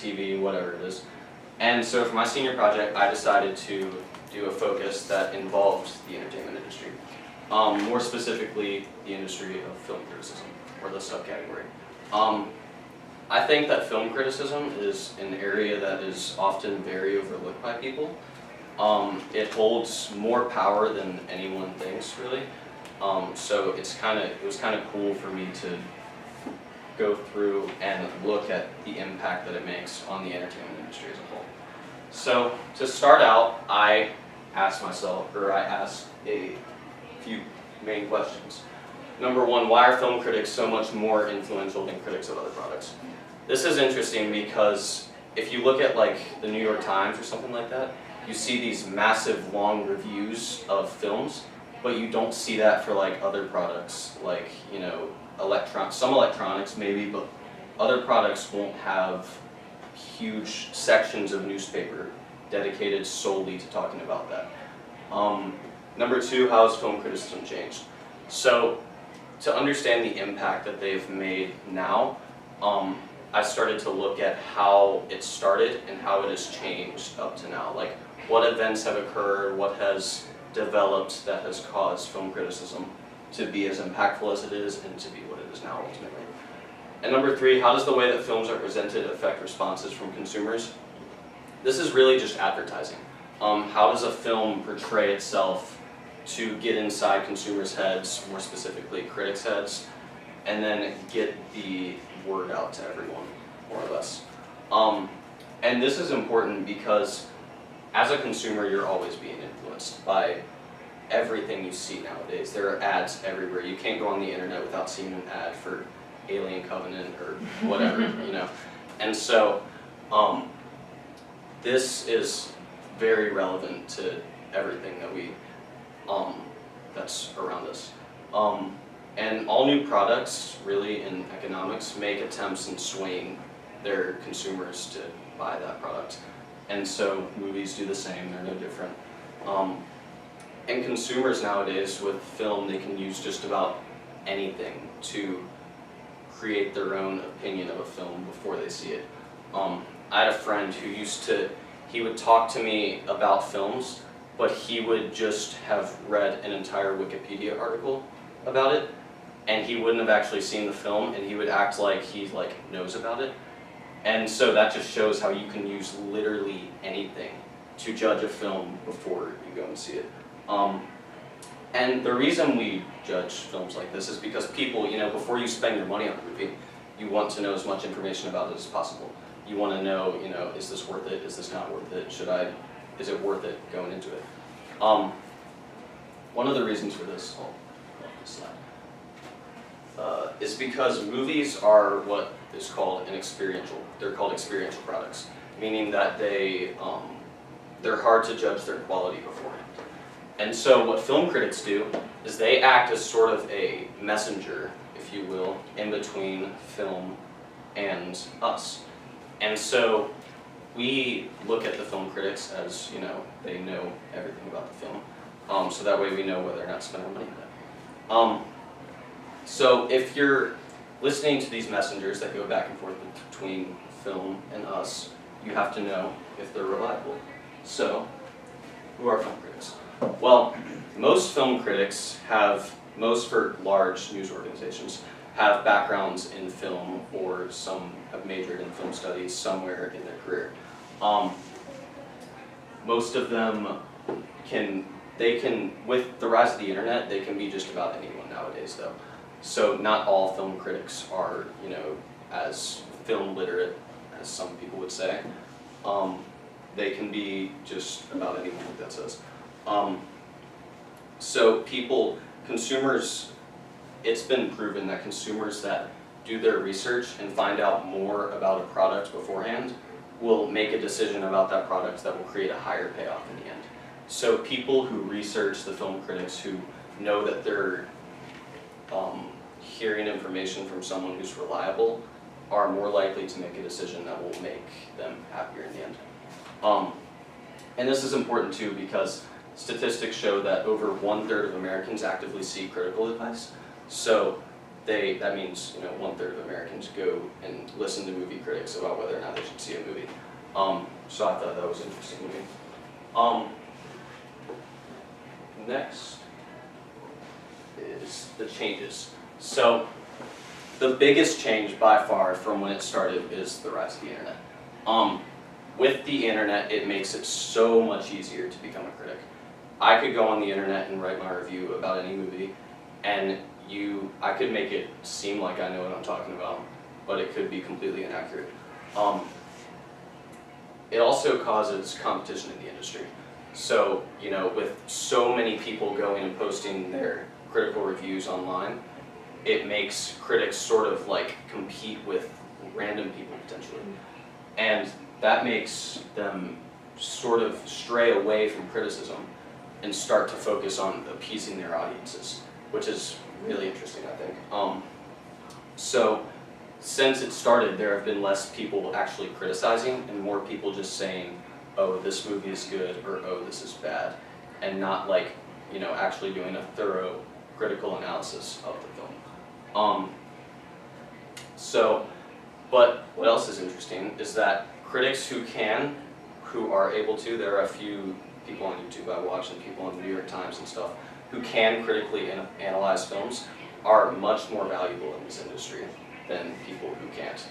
TV, whatever it is. And so for my senior project, I decided to do a focus that involved the entertainment industry. More specifically, the industry of film criticism, or the subcategory. I think that film criticism is an area that is often very overlooked by people. It holds more power than anyone thinks, really. So it was kind of cool for me to go through and look at the impact that it makes on the entertainment industry as a whole. So to start out, I asked a few main questions. Number one, why are film critics so much more influential than critics of other products? This is interesting because if you look at like the New York Times or something like that, you see these massive long reviews of films, but you don't see that for like other products, like, you know, some electronics maybe, but other products won't have huge sections of newspaper dedicated solely to talking about that. Number two, how has film criticism changed? So to understand the impact that they've made now, I started to look at how it started and how it has changed up to now. Like, what events have occurred, what has developed that has caused film criticism to be as impactful as it is and to be what it is now ultimately. And number three, how does the way that films are presented affect responses from consumers? This is really just advertising. How does a film portray itself to get inside consumers' heads, more specifically critics' heads, and then get the word out to everyone, more or less. And this is important because as a consumer, you're always being influenced by everything you see nowadays. There are ads everywhere. You can't go on the internet without seeing an ad for Alien Covenant or whatever, you know. And so this is very relevant to everything that that's around us. And all new products, really, in economics, make attempts in swaying their consumers to buy that product. And so movies do the same, they're no different. And consumers nowadays, with film, they can use just about anything to create their own opinion of a film before they see it. I had a friend who he would talk to me about films, but he would just have read an entire Wikipedia article about it, and he wouldn't have actually seen the film, and he would act like he knows about it. And so that just shows how you can use literally anything to judge a film before you go and see it. And the reason we judge films like this is because people, you know, before you spend your money on a movie, you want to know as much information about it as possible. You want to know, you know, is this worth it? Is this not worth it? Is it worth it going into it? One of the reasons for this, is because movies are what is called they're called experiential products, meaning that they're hard to judge their quality beforehand. And so what film critics do is they act as sort of a messenger, if you will, in between film and us. And so we look at the film critics as, you know, they know everything about the film, so that way we know whether or not to spend our money on it. So if you're listening to these messengers that go back and forth between film and us, you have to know if they're reliable. So, who are film critics? Well, most film critics for large news organizations, have backgrounds in film, or some have majored in film studies somewhere in their career. Most of them with the rise of the internet, they can be just about anyone nowadays though. So not all film critics are, you know, as film literate as some people would say. They can be just about anyone, like that says. So consumers, it's been proven that consumers that do their research and find out more about a product beforehand will make a decision about that product that will create a higher payoff in the end. So people who research the film critics, who know that they're hearing information from someone who's reliable, are more likely to make a decision that will make them happier in the end. And this is important too because statistics show that over 1/3 of Americans actively seek critical advice. So that means, you know, 1/3 of Americans go and listen to movie critics about whether or not they should see a movie. So I thought that was interesting to me. Next is the changes. So the biggest change by far from when it started is the rise of the internet. With the internet, it makes it so much easier to become a critic. I could go on the internet and write my review about any movie, and I could make it seem like I know what I'm talking about, but it could be completely inaccurate. It also causes competition in the industry. So, you know, with so many people going and posting their critical reviews online, it makes critics sort of like compete with random people potentially. And that makes them sort of stray away from criticism and start to focus on appeasing their audiences, which is really interesting, I think. So since it started, there have been less people actually criticizing and more people just saying, oh, this movie is good, or oh, this is bad, and not like, you know, actually doing a thorough critical analysis of the film. But what else is interesting is that critics who are able to, there are a few people on YouTube I watch and people on the New York Times and stuff, who can critically analyze films, are much more valuable in this industry than people who can't.